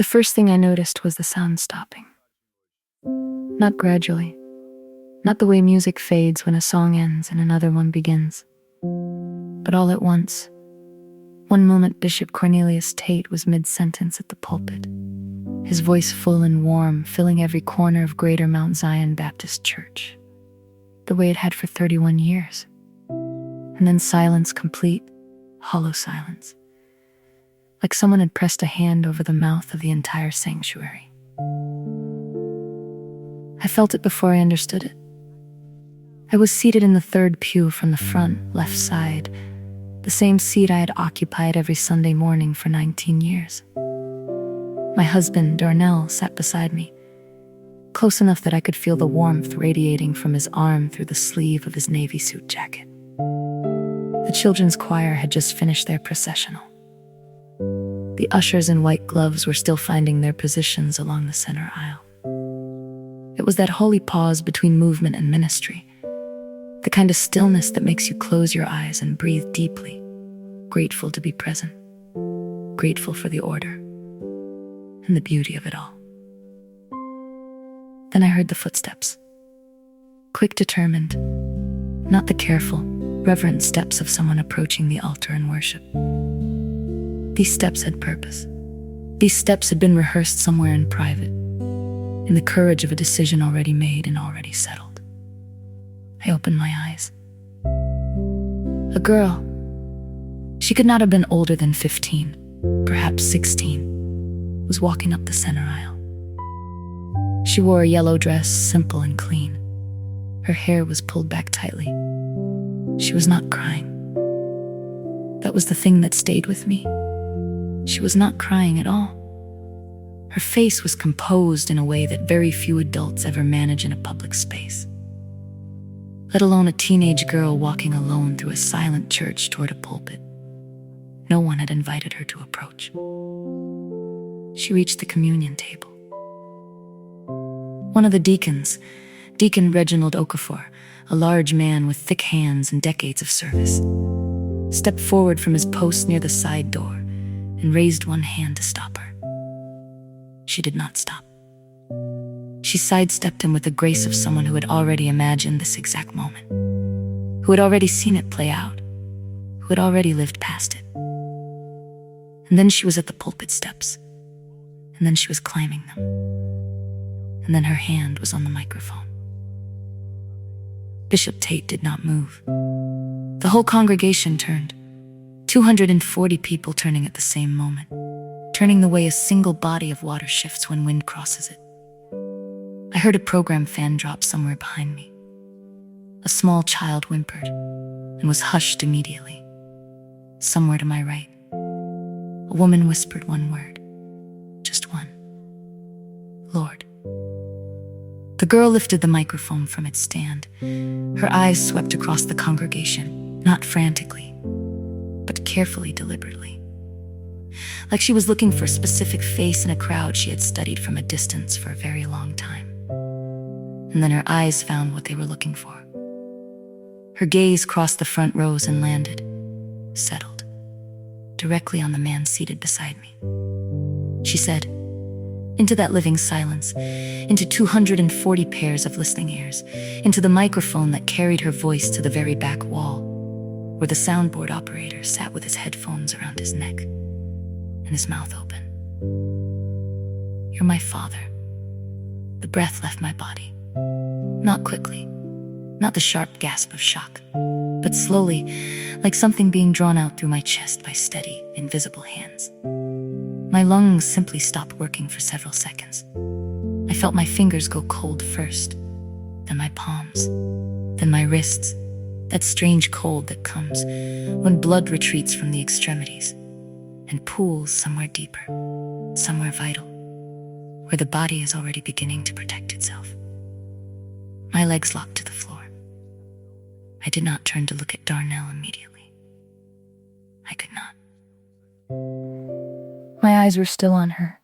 The first thing I noticed was the sound stopping. Not gradually, not the way music fades when a song ends and another one begins, but all at once. One moment Bishop Cornelius Tate was mid-sentence at the pulpit, his voice full and warm, filling every corner of Greater Mount Zion Baptist Church, the way it had for 31 years. And then silence, complete, hollow silence, like someone had pressed a hand over the mouth of the entire sanctuary. I felt it before I understood it. I was seated in the third pew from the front, left side, the same seat I had occupied every Sunday morning for 19 years. My husband, Darnell, sat beside me, close enough that I could feel the warmth radiating from his arm through the sleeve of his navy suit jacket. The children's choir had just finished their processional. The ushers in white gloves were still finding their positions along the center aisle. It was that holy pause between movement and ministry, the kind of stillness that makes you close your eyes and breathe deeply, grateful to be present, grateful for the order and the beauty of it all. Then I heard the footsteps. Quick, determined, not the careful, reverent steps of someone approaching the altar in worship. These steps had purpose. These steps had been rehearsed somewhere in private, in the courage of a decision already made and already settled. I opened my eyes. A girl. She could not have been older than 15, perhaps 16, was walking up the center aisle. She wore a yellow dress, simple and clean. Her hair was pulled back tightly. She was not crying. That was the thing that stayed with me. She was not crying at all. Her face was composed in a way that very few adults ever manage in a public space, let alone a teenage girl walking alone through a silent church toward a pulpit. No one had invited her to approach. She reached the communion table. One of the deacons, Deacon Reginald Okafor, a large man with thick hands and decades of service, stepped forward from his post near the side door and raised one hand to stop her. She did not stop. She sidestepped him with the grace of someone who had already imagined this exact moment, who had already seen it play out, who had already lived past it. And then she was at the pulpit steps, and then she was climbing them, and then her hand was on the microphone. Bishop Tate did not move. The whole congregation turned, 240 people turning at the same moment, turning the way a single body of water shifts when wind crosses it. I heard a program fan drop somewhere behind me. A small child whimpered and was hushed immediately. Somewhere to my right, a woman whispered one word, just one: Lord. The girl lifted the microphone from its stand. Her eyes swept across the congregation, not frantically, but carefully, deliberately, like she was looking for a specific face in a crowd she had studied from a distance for a very long time. And then her eyes found what they were looking for. Her gaze crossed the front rows and landed, settled, directly on the man seated beside me. She said, into that living silence, into 240 pairs of listening ears, into the microphone that carried her voice to the very back wall, where the soundboard operator sat with his headphones around his neck and his mouth open. You're my father. The breath left my body. Not quickly, not the sharp gasp of shock, but slowly, like something being drawn out through my chest by steady, invisible hands. My lungs simply stopped working for several seconds. I felt my fingers go cold first, then my palms, then my wrists, that strange cold that comes when blood retreats from the extremities and pools somewhere deeper, somewhere vital, where the body is already beginning to protect itself. My legs locked to the floor. I did not turn to look at Darnell immediately. I could not. My eyes were still on her,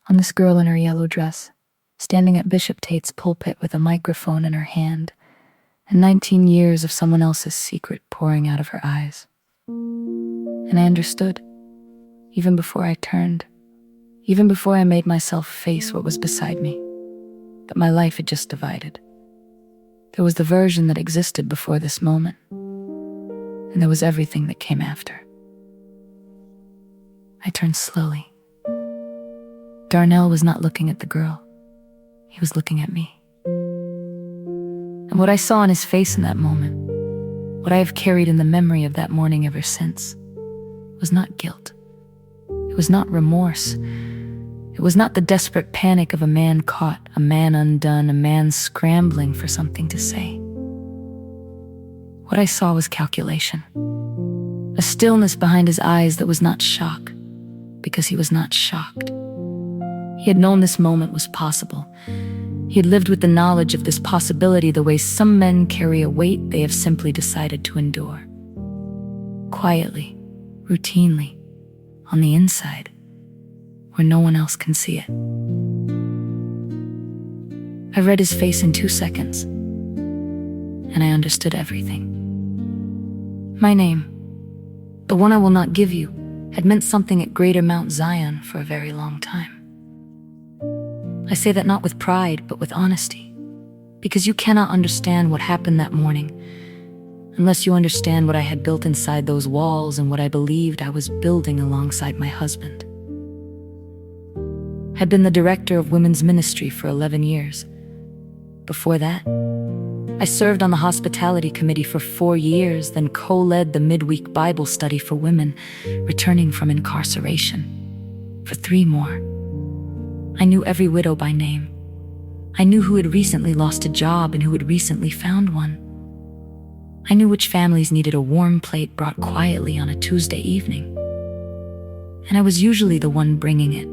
on this girl in her yellow dress, standing at Bishop Tate's pulpit with a microphone in her hand, and 19 years of someone else's secret pouring out of her eyes. And I understood, even before I turned, even before I made myself face what was beside me, that my life had just divided. There was the version that existed before this moment, and there was everything that came after. I turned slowly. Darnell was not looking at the girl. He was looking at me. And what I saw in his face in that moment, what I have carried in the memory of that morning ever since, was not guilt. It was not remorse. It was not the desperate panic of a man caught, a man undone, a man scrambling for something to say. What I saw was calculation. A stillness behind his eyes that was not shock, because he was not shocked. He had known this moment was possible. He had lived with the knowledge of this possibility the way some men carry a weight they have simply decided to endure. Quietly, routinely, on the inside, where no one else can see it. I read his face in 2 seconds, and I understood everything. My name, the one I will not give you, had meant something at Greater Mount Zion for a very long time. I say that not with pride, but with honesty, because you cannot understand what happened that morning unless you understand what I had built inside those walls and what I believed I was building alongside my husband. I had been the director of women's ministry for 11 years. Before that, I served on the hospitality committee for 4 years, then co-led the midweek Bible study for women returning from incarceration for 3 more. I knew every widow by name. I knew who had recently lost a job and who had recently found one. I knew which families needed a warm plate brought quietly on a Tuesday evening. And I was usually the one bringing it.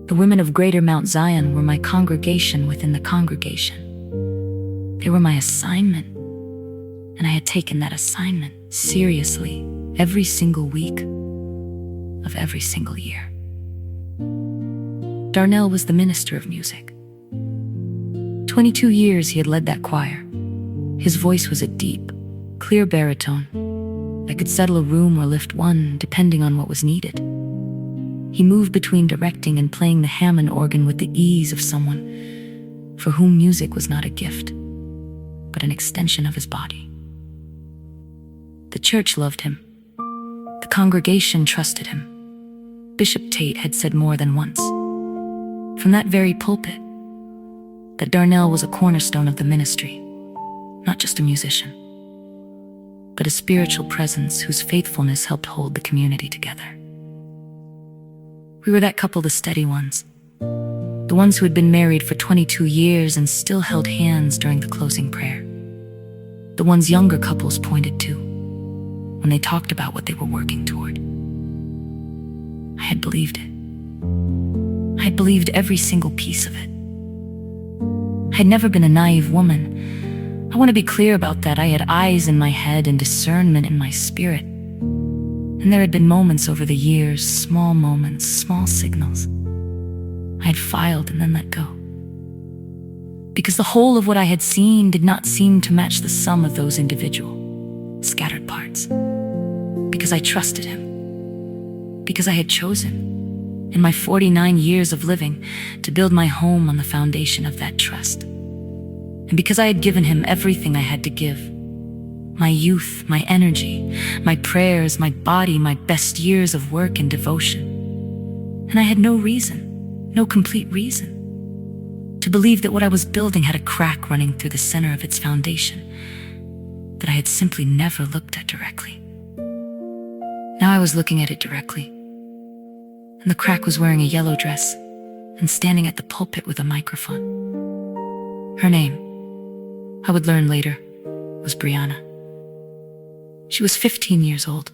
The women of Greater Mount Zion were my congregation within the congregation. They were my assignment, and I had taken that assignment seriously every single week of every single year. Darnell was the minister of music. 22 years he had led that choir. His voice was a deep, clear baritone that could settle a room or lift one, depending on what was needed. He moved between directing and playing the Hammond organ with the ease of someone for whom music was not a gift, but an extension of his body. The church loved him. The congregation trusted him. Bishop Tate had said more than once, from that very pulpit, that Darnell was a cornerstone of the ministry, not just a musician, but a spiritual presence whose faithfulness helped hold the community together. We were that couple, the steady ones, the ones who had been married for 22 years and still held hands during the closing prayer, the ones younger couples pointed to when they talked about what they were working toward. I had believed it. I had believed every single piece of it. I had never been a naive woman. I want to be clear about that. I had eyes in my head and discernment in my spirit. And there had been moments over the years, small moments, small signals. I had filed and then let go. Because the whole of what I had seen did not seem to match the sum of those individual, scattered parts. Because I trusted him. Because I had chosen, in my 49 years of living, to build my home on the foundation of that trust. And because I had given him everything I had to give, my youth, my energy, my prayers, my body, my best years of work and devotion. And I had no reason, no complete reason, to believe that what I was building had a crack running through the center of its foundation that I had simply never looked at directly. Now I was looking at it directly, and the crack was wearing a yellow dress and standing at the pulpit with a microphone. Her name, I would learn later, was Brianna. She was 15 years old.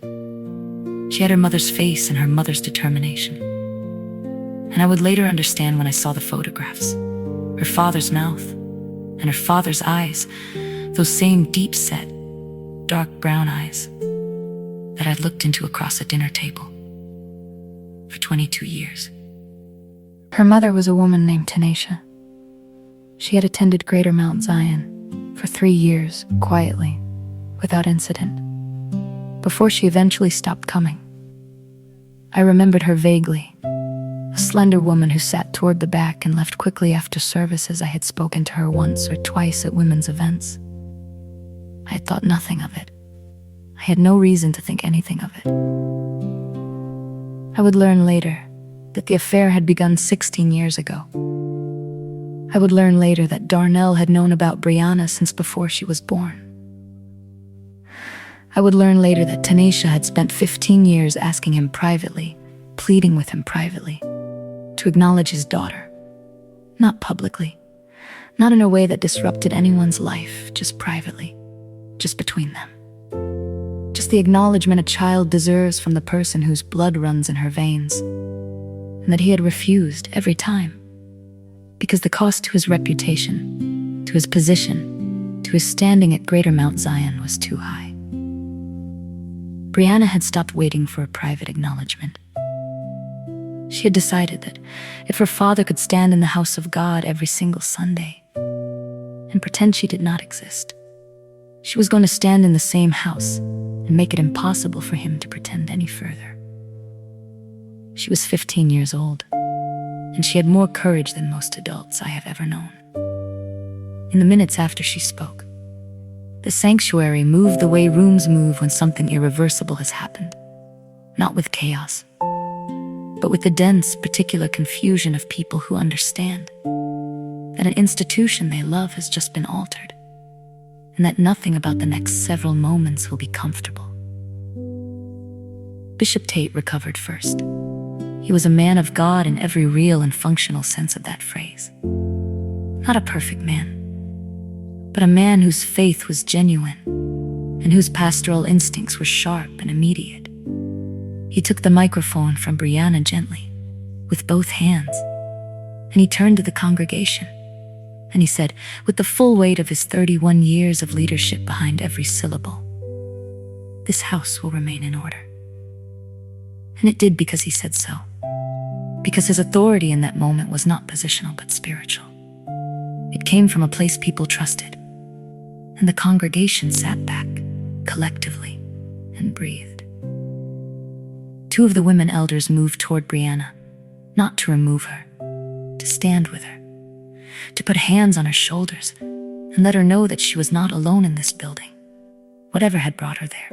She had her mother's face and her mother's determination. And I would later understand when I saw the photographs, her father's mouth and her father's eyes, those same deep-set, dark brown eyes that I'd looked into across a dinner table for 22 years. Her mother was a woman named Tanisha. She had attended Greater Mount Zion for 3 years, quietly, without incident, before she eventually stopped coming. I remembered her vaguely, A slender woman who sat toward the back and left quickly after service, as I had spoken to her once or twice at women's events. I had thought nothing of it. I had no reason to think anything of it. I would learn later that the affair had begun 16 years ago. I would learn later that Darnell had known about Brianna since before she was born. I would learn later that Tanisha had spent 15 years asking him privately, pleading with him privately, to acknowledge his daughter. Not publicly, not in a way that disrupted anyone's life, just privately, just between them. Just the acknowledgement a child deserves from the person whose blood runs in her veins, and that he had refused every time, because the cost to his reputation, to his position, to his standing at Greater Mount Zion was too high. Brianna had stopped waiting for a private acknowledgement. She had decided that if her father could stand in the house of God every single Sunday and pretend she did not exist, she was going to stand in the same house and make it impossible for him to pretend any further. She was 15 years old, and she had more courage than most adults I have ever known. In the minutes after she spoke, the sanctuary moved the way rooms move when something irreversible has happened, not with chaos, but with the dense, particular confusion of people who understand that an institution they love has just been altered, and that nothing about the next several moments will be comfortable. Bishop Tate recovered first. He was a man of God in every real and functional sense of that phrase. Not a perfect man, but a man whose faith was genuine and whose pastoral instincts were sharp and immediate. He took the microphone from Brianna gently, with both hands, and he turned to the congregation, and he said, with the full weight of his 31 years of leadership behind every syllable, "This house will remain in order." And it did, because he said so. Because his authority in that moment was not positional but spiritual. It came from a place people trusted, and the congregation sat back, collectively, and breathed. Two of the women elders moved toward Brianna, not to remove her, to stand with her, to put hands on her shoulders and let her know that she was not alone in this building. Whatever had brought her there,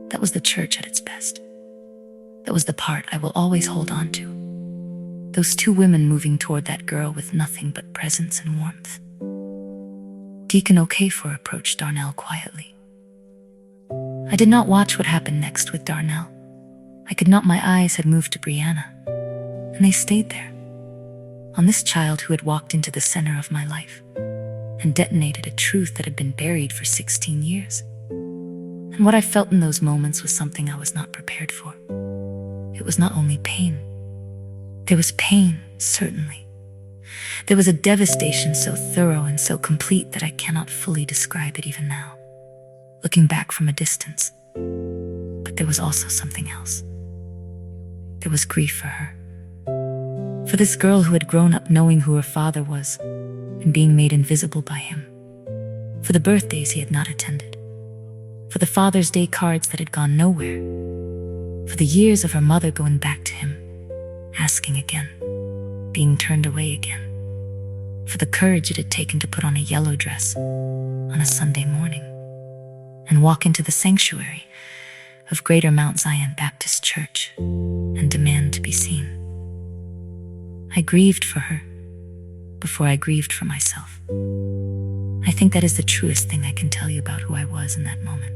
that was the church at its best. That was the part I will always hold on to. Those two women moving toward that girl with nothing but presence and warmth. Deacon Okafor approached Darnell quietly. I did not watch what happened next with Darnell. My eyes had moved to Brianna, and they stayed there, on this child who had walked into the center of my life and detonated a truth that had been buried for 16 years. And what I felt in those moments was something I was not prepared for. It was not only pain. There was pain, certainly. There was a devastation so thorough and so complete that I cannot fully describe it even now, looking back from a distance. But there was also something else. There was grief for her. For this girl who had grown up knowing who her father was and being made invisible by him. For the birthdays he had not attended. For the Father's Day cards that had gone nowhere. For the years of her mother going back to him, asking again, being turned away again. For the courage it had taken to put on a yellow dress on a Sunday morning and walk into the sanctuary of Greater Mount Zion Baptist Church and demand to be seen. I grieved for her before I grieved for myself. I think that is the truest thing I can tell you about who I was in that moment.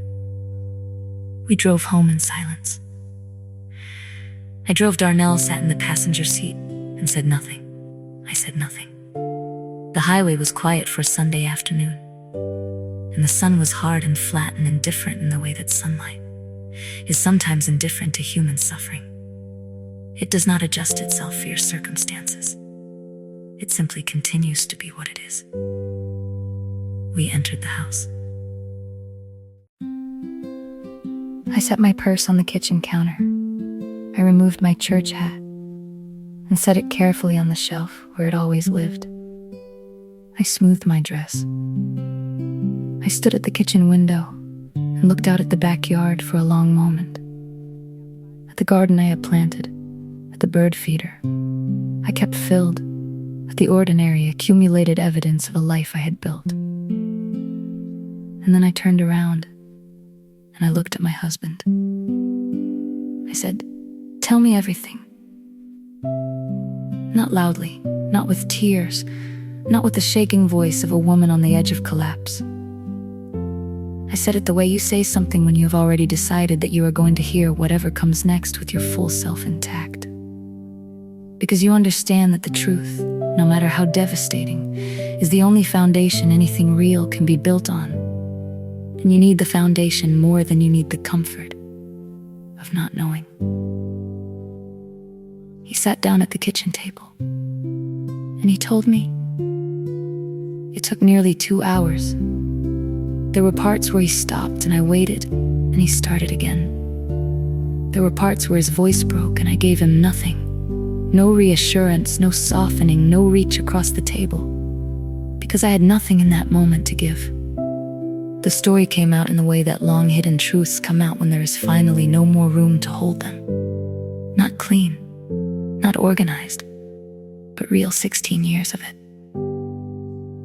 We drove home in silence. I drove. Darnell sat in the passenger seat and said nothing. I said nothing. The highway was quiet for a Sunday afternoon, and the sun was hard and flat and indifferent in the way that sunlight is sometimes indifferent to human suffering. It does not adjust itself for your circumstances. It simply continues to be what it is. We entered the house. I set my purse on the kitchen counter. I removed my church hat and set it carefully on the shelf where it always lived. I smoothed my dress. I stood at the kitchen window and looked out at the backyard for a long moment. At the garden I had planted, at the bird feeder, I kept filled with the ordinary, accumulated evidence of a life I had built. And then I turned around and I looked at my husband. I said, "Tell me everything." Not loudly, not with tears, not with the shaking voice of a woman on the edge of collapse. I said it the way you say something when you have already decided that you are going to hear whatever comes next with your full self intact. Because you understand that the truth, no matter how devastating, is the only foundation anything real can be built on. And you need the foundation more than you need the comfort of not knowing. He sat down at the kitchen table, and he told me. It took nearly 2 hours. There were parts where he stopped and I waited, and he started again. There were parts where his voice broke and I gave him nothing. No reassurance, no softening, no reach across the table. Because I had nothing in that moment to give. The story came out in the way that long-hidden truths come out when there is finally no more room to hold them. Not clean, not organized, but real 16 years of it.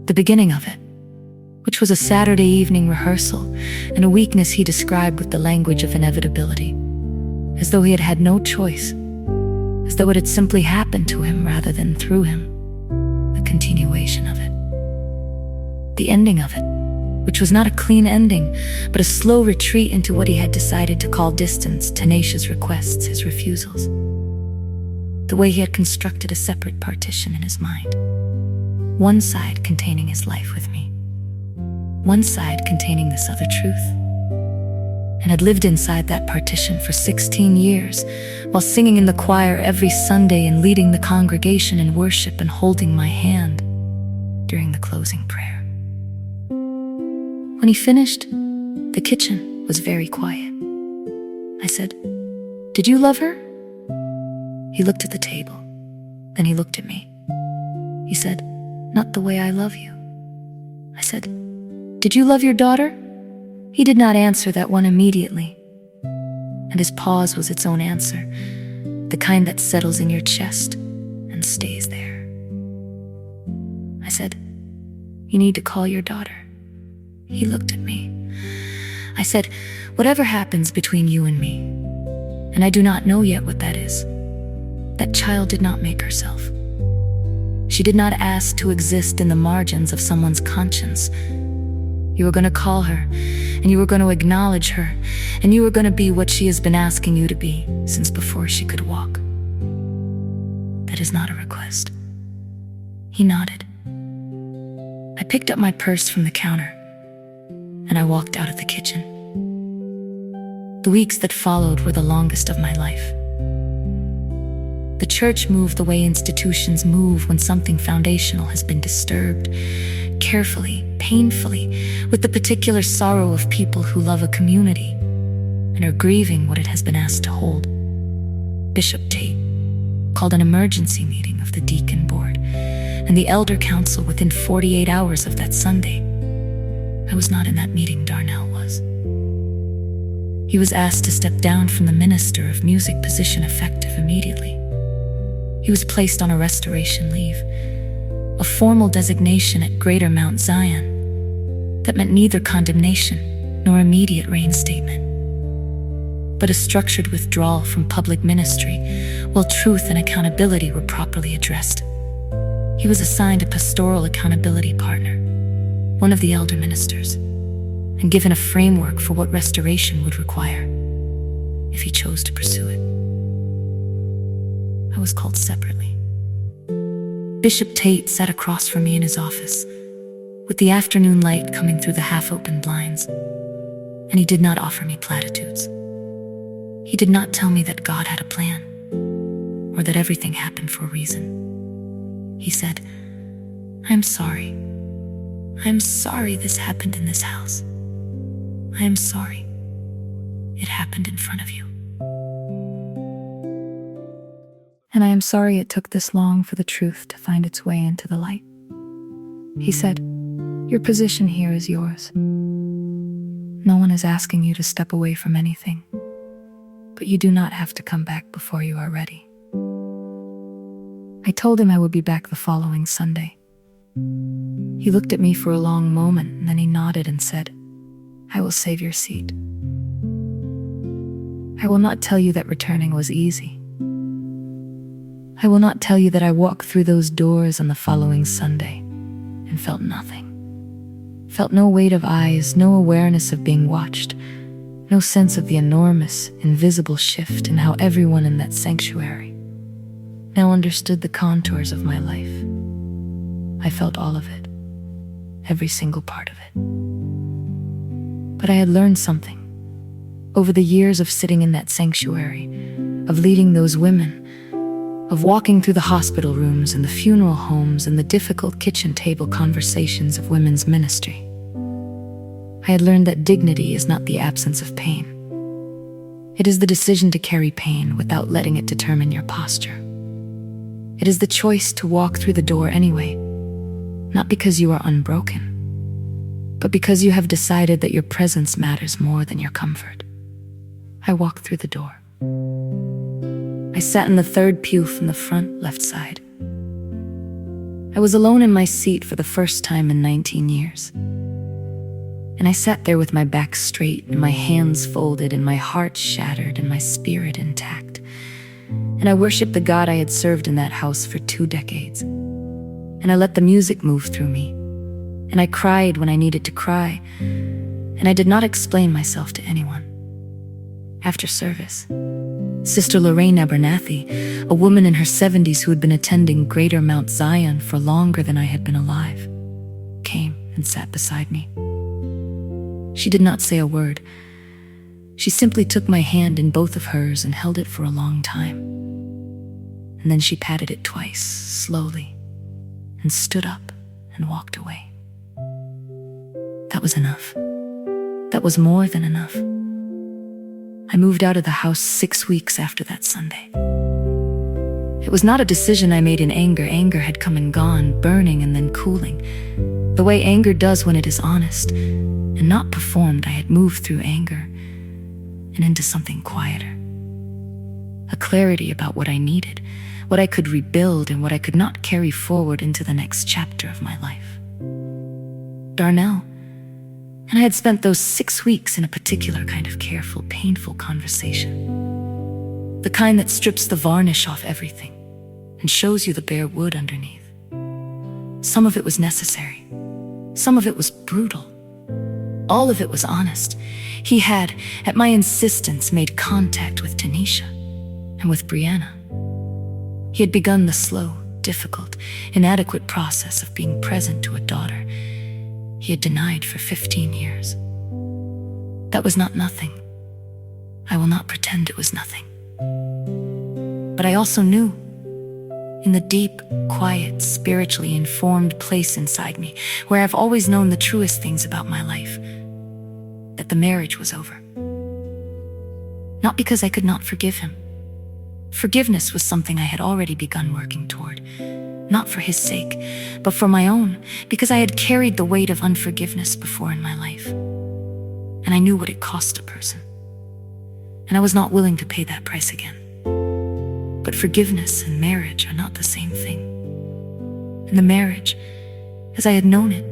The beginning of it, which was a Saturday evening rehearsal, and a weakness he described with the language of inevitability, as though he had had no choice, as though it had simply happened to him rather than through him. The continuation of it. The ending of it, which was not a clean ending, but a slow retreat into what he had decided to call distance, tenacious requests, his refusals. The way he had constructed a separate partition in his mind. One side containing his life with me. One side containing this other truth. And had lived inside that partition for 16 years, while singing in the choir every Sunday and leading the congregation in worship and holding my hand during the closing prayer. When he finished, the kitchen was very quiet. I said, "Did you love her?" He looked at the table. Then he looked at me. He said, "Not the way I love you." I said, "Did you love your daughter?" He did not answer that one immediately. And his pause was its own answer, the kind that settles in your chest and stays there. I said, "You need to call your daughter." He looked at me. I said, "Whatever happens between you and me, and I do not know yet what that is, that child did not make herself. She did not ask to exist in the margins of someone's conscience. You were going to call her, and you were going to acknowledge her, and you were going to be what she has been asking you to be since before she could walk. That is not a request." He nodded. I picked up my purse from the counter, and I walked out of the kitchen. The weeks that followed were the longest of my life. The church moved the way institutions move when something foundational has been disturbed, carefully, painfully, with the particular sorrow of people who love a community and are grieving what it has been asked to hold. Bishop Tate called an emergency meeting of the deacon board and the elder council within 48 hours of that Sunday. I was not in that meeting, Darnell was. He was asked to step down from the minister of music position effective immediately. He was placed on a restoration leave, a formal designation at Greater Mount Zion that meant neither condemnation nor immediate reinstatement, but a structured withdrawal from public ministry while truth and accountability were properly addressed. He was assigned a pastoral accountability partner, one of the elder ministers, and given a framework for what restoration would require if he chose to pursue it. I was called separately. Bishop Tate sat across from me in his office, with the afternoon light coming through the half-open blinds, and he did not offer me platitudes. He did not tell me that God had a plan, or that everything happened for a reason. He said, "I am sorry. I am sorry this happened in this house. I am sorry it happened in front of you. And I am sorry it took this long for the truth to find its way into the light." He said, "Your position here is yours. No one is asking you to step away from anything, but you do not have to come back before you are ready." I told him I would be back the following Sunday. He looked at me for a long moment, and then he nodded and said, "I will save your seat." I will not tell you that returning was easy. I will not tell you that I walked through those doors on the following Sunday and felt nothing. Felt no weight of eyes, no awareness of being watched, no sense of the enormous, invisible shift in how everyone in that sanctuary now understood the contours of my life. I felt all of it, every single part of it. But I had learned something. Over the years of sitting in that sanctuary, of leading those women, of walking through the hospital rooms and the funeral homes and the difficult kitchen table conversations of women's ministry, I had learned that dignity is not the absence of pain. It is the decision to carry pain without letting it determine your posture. It is the choice to walk through the door anyway, not because you are unbroken, but because you have decided that your presence matters more than your comfort. I walked through the door. I sat in the third pew from the front left side. I was alone in my seat for the first time in 19 years. And I sat there with my back straight and my hands folded and my heart shattered and my spirit intact. And I worshiped the God I had served in that house for 2 decades. And I let the music move through me. And I cried when I needed to cry. And I did not explain myself to anyone. After service, Sister Lorraine Abernathy, a woman in her 70s who had been attending Greater Mount Zion for longer than I had been alive, came and sat beside me. She did not say a word. She simply took my hand in both of hers and held it for a long time. And then she patted it twice, slowly, and stood up and walked away. That was enough. That was more than enough. I moved out of the house 6 weeks after that Sunday. It was not a decision I made in anger. Anger had come and gone, burning and then cooling. The way anger does when it is honest and not performed. I had moved through anger and into something quieter. A clarity about what I needed, what I could rebuild, and what I could not carry forward into the next chapter of my life. Darnell and I had spent those 6 weeks in a particular kind of careful, painful conversation. The kind that strips the varnish off everything and shows you the bare wood underneath. Some of it was necessary. Some of it was brutal. All of it was honest. He had, at my insistence, made contact with Tanisha and with Brianna. He had begun the slow, difficult, inadequate process of being present to a daughter he had denied for 15 years. That was not nothing. I will not pretend it was nothing. But I also knew, in the deep, quiet, spiritually informed place inside me, where I've always known the truest things about my life, that the marriage was over. Not because I could not forgive him. Forgiveness was something I had already begun working toward. Not for his sake, but for my own, because I had carried the weight of unforgiveness before in my life. And I knew what it cost a person. And I was not willing to pay that price again. But forgiveness and marriage are not the same thing. And the marriage, as I had known it,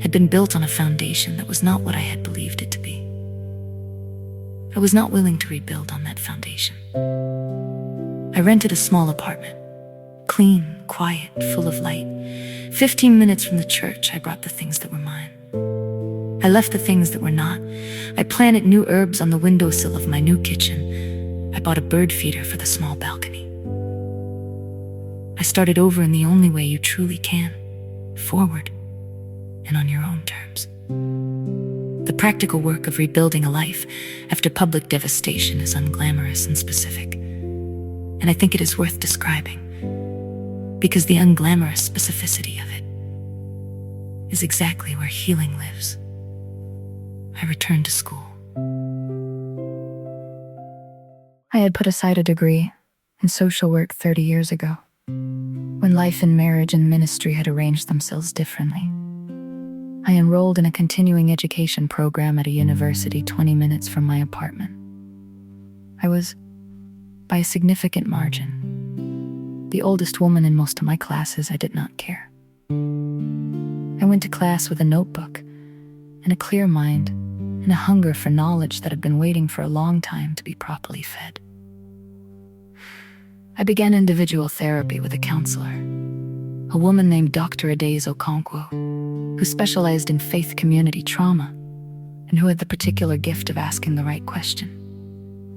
had been built on a foundation that was not what I had believed it to be. I was not willing to rebuild on that foundation. I rented a small apartment. Clean, quiet, full of light. 15 minutes from the church, I brought the things that were mine. I left the things that were not. I planted new herbs on the windowsill of my new kitchen. I bought a bird feeder for the small balcony. I started over in the only way you truly can, forward, and on your own terms. The practical work of rebuilding a life after public devastation is unglamorous and specific. And I think it is worth describing, because the unglamorous specificity of it is exactly where healing lives. I returned to school. I had put aside a degree in social work 30 years ago, when life and marriage and ministry had arranged themselves differently. I enrolled in a continuing education program at a university 20 minutes from my apartment. I was, by a significant margin, The oldest woman in most of my classes, I did not care. I went to class with a notebook and a clear mind and a hunger for knowledge that had been waiting for a long time to be properly fed. I began individual therapy with a counselor, a woman named Dr. Adaze Okonkwo, who specialized in faith community trauma and who had the particular gift of asking the right question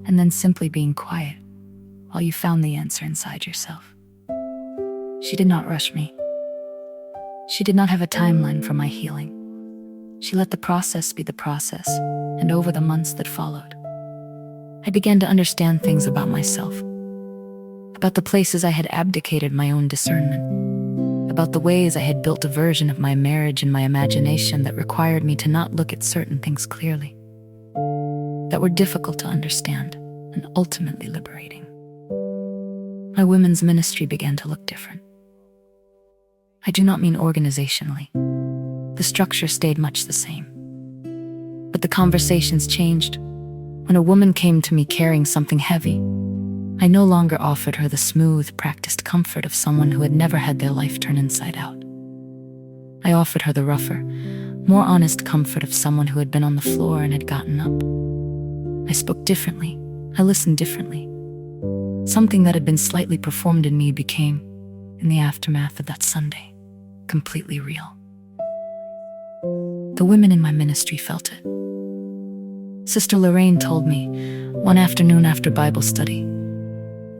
and then simply being quiet while you found the answer inside yourself. She did not rush me. She did not have a timeline for my healing. She let the process be the process, and over the months that followed, I began to understand things about myself, about the places I had abdicated my own discernment, about the ways I had built a version of my marriage in my imagination that required me to not look at certain things clearly, that were difficult to understand and ultimately liberating. My women's ministry began to look different. I do not mean organizationally. The structure stayed much the same. But the conversations changed. When a woman came to me carrying something heavy, I no longer offered her the smooth, practiced comfort of someone who had never had their life turn inside out. I offered her the rougher, more honest comfort of someone who had been on the floor and had gotten up. I spoke differently. I listened differently. Something that had been slightly performed in me became, in the aftermath of that Sunday, completely real. The women in my ministry felt it. Sister Lorraine told me, one afternoon after Bible study,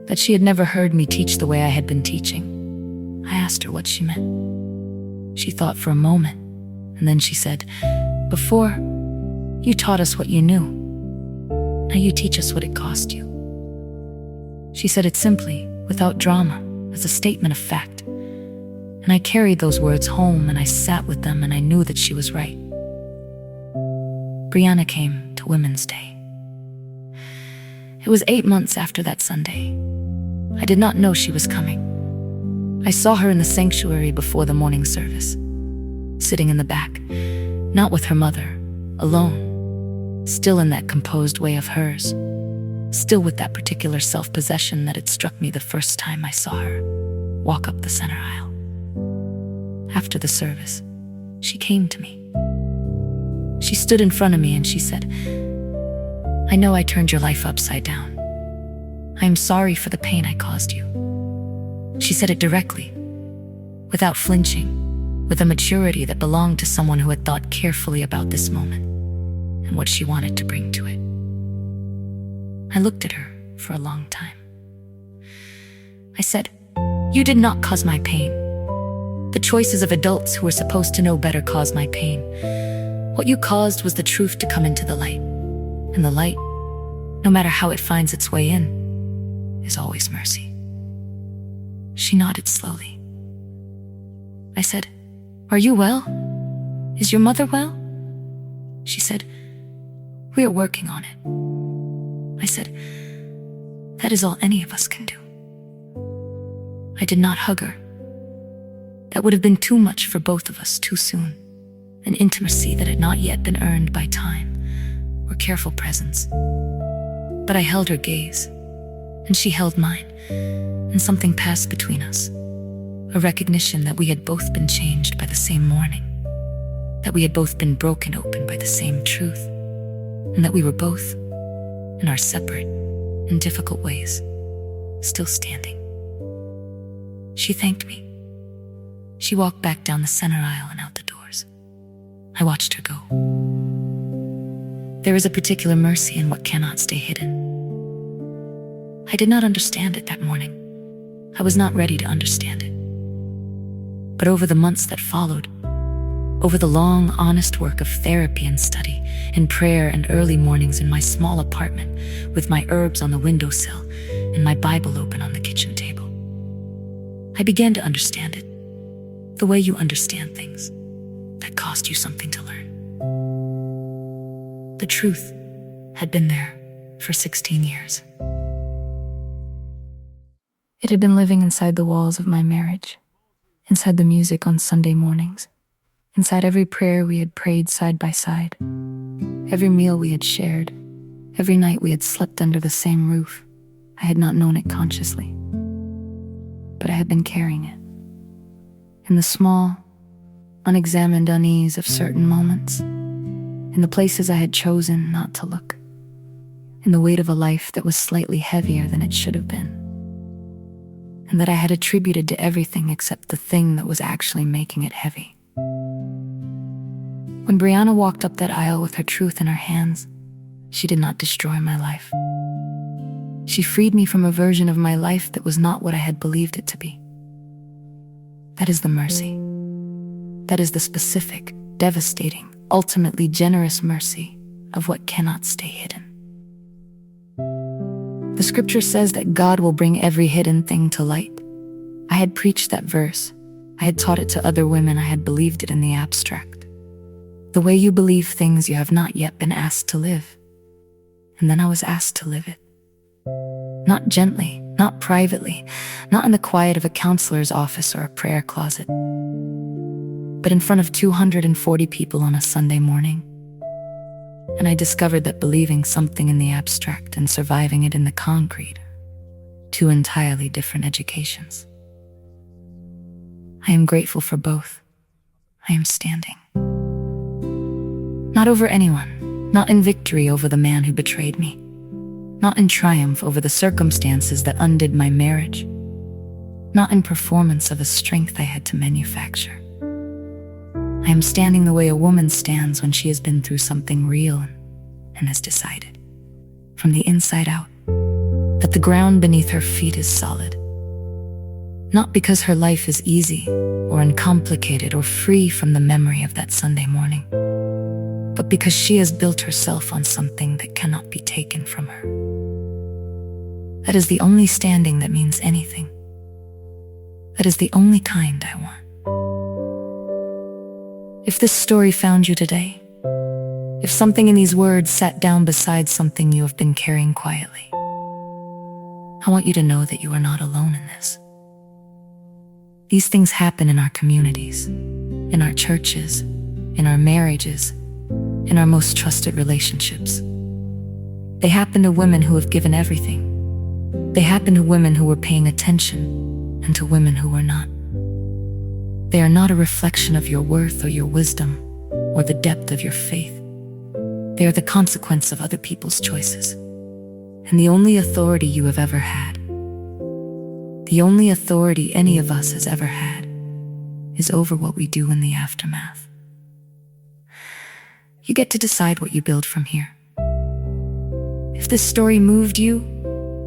that she had never heard me teach the way I had been teaching. I asked her what she meant. She thought for a moment, and then she said, "Before, you taught us what you knew. Now you teach us what it cost you." She said it simply, without drama, as a statement of fact. And I carried those words home and I sat with them and I knew that she was right. Brianna came to Women's Day. It was 8 months after that Sunday. I did not know she was coming. I saw her in the sanctuary before the morning service, sitting in the back, not with her mother, alone, still in that composed way of hers, still with that particular self-possession that had struck me the first time I saw her walk up the center aisle. After the service, she came to me. She stood in front of me and she said, "I know I turned your life upside down. I am sorry for the pain I caused you." She said it directly, without flinching, with a maturity that belonged to someone who had thought carefully about this moment and what she wanted to bring to it. I looked at her for a long time. I said, "You did not cause my pain. The choices of adults who were supposed to know better caused my pain. What you caused was the truth to come into the light. And the light, no matter how it finds its way in, is always mercy." She nodded slowly. I said, "Are you well? Is your mother well?" She said, "We are working on it." I said, "That is all any of us can do." I did not hug her. That would have been too much for both of us too soon, an intimacy that had not yet been earned by time or careful presence. But I held her gaze, and she held mine, and something passed between us, a recognition that we had both been changed by the same morning, that we had both been broken open by the same truth, and that we were both, in our separate and difficult ways, still standing. She thanked me. She walked back down the center aisle and out the doors. I watched her go. There is a particular mercy in what cannot stay hidden. I did not understand it that morning. I was not ready to understand it. But over the months that followed, over the long, honest work of therapy and study, in prayer and early mornings in my small apartment, with my herbs on the windowsill and my Bible open on the kitchen table, I began to understand it, the way you understand things that cost you something to learn. The truth had been there for 16 years. It had been living inside the walls of my marriage, inside the music on Sunday mornings, inside every prayer we had prayed side by side, every meal we had shared, every night we had slept under the same roof. I had not known it consciously. but I had been carrying it. In the small, unexamined unease of certain moments, in the places I had chosen not to look, in the weight of a life that was slightly heavier than it should have been, and that I had attributed to everything except the thing that was actually making it heavy. When Brianna walked up that aisle with her truth in her hands, she did not destroy my life. She freed me from a version of my life that was not what I had believed it to be. That is the mercy. That is the specific, devastating, ultimately generous mercy of what cannot stay hidden. The scripture says that God will bring every hidden thing to light. I had preached that verse. I had taught it to other women. I had believed it in the abstract. The way you believe things you have not yet been asked to live. And then I was asked to live it. Not gently, not privately, not in the quiet of a counselor's office or a prayer closet, but in front of 240 people on a Sunday morning. And I discovered that believing something in the abstract and surviving it in the concrete, two entirely different educations. I am grateful for both. I am standing. Not over anyone, not in victory over the man who betrayed me, not in triumph over the circumstances that undid my marriage, not in performance of a strength I had to manufacture. I am standing the way a woman stands when she has been through something real and has decided, from the inside out, that the ground beneath her feet is solid. Not because her life is easy or uncomplicated or free from the memory of that Sunday morning, but because she has built herself on something that cannot be taken from her. That is the only standing that means anything. That is the only kind I want. If this story found you today, if something in these words sat down beside something you have been carrying quietly, I want you to know that you are not alone in this. These things happen in our communities, in our churches, in our marriages, in our most trusted relationships. They happen to women who have given everything. They happen to women who were paying attention and to women who were not. They are not a reflection of your worth or your wisdom or the depth of your faith. They are the consequence of other people's choices. And the only authority you have ever had, the only authority any of us has ever had, is over what we do in the aftermath. You get to decide what you build from here. If this story moved you,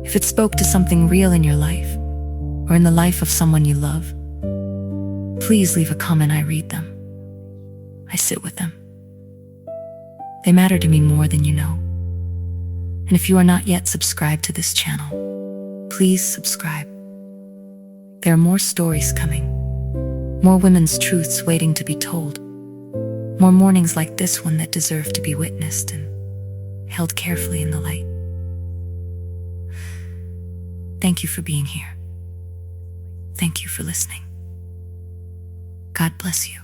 if it spoke to something real in your life, or in the life of someone you love, please leave a comment. I read them. I sit with them. They matter to me more than you know. And if you are not yet subscribed to this channel, please subscribe. There are more stories coming, more women's truths waiting to be told, more mornings like this one that deserve to be witnessed and held carefully in the light. Thank you for being here. Thank you for listening. God bless you.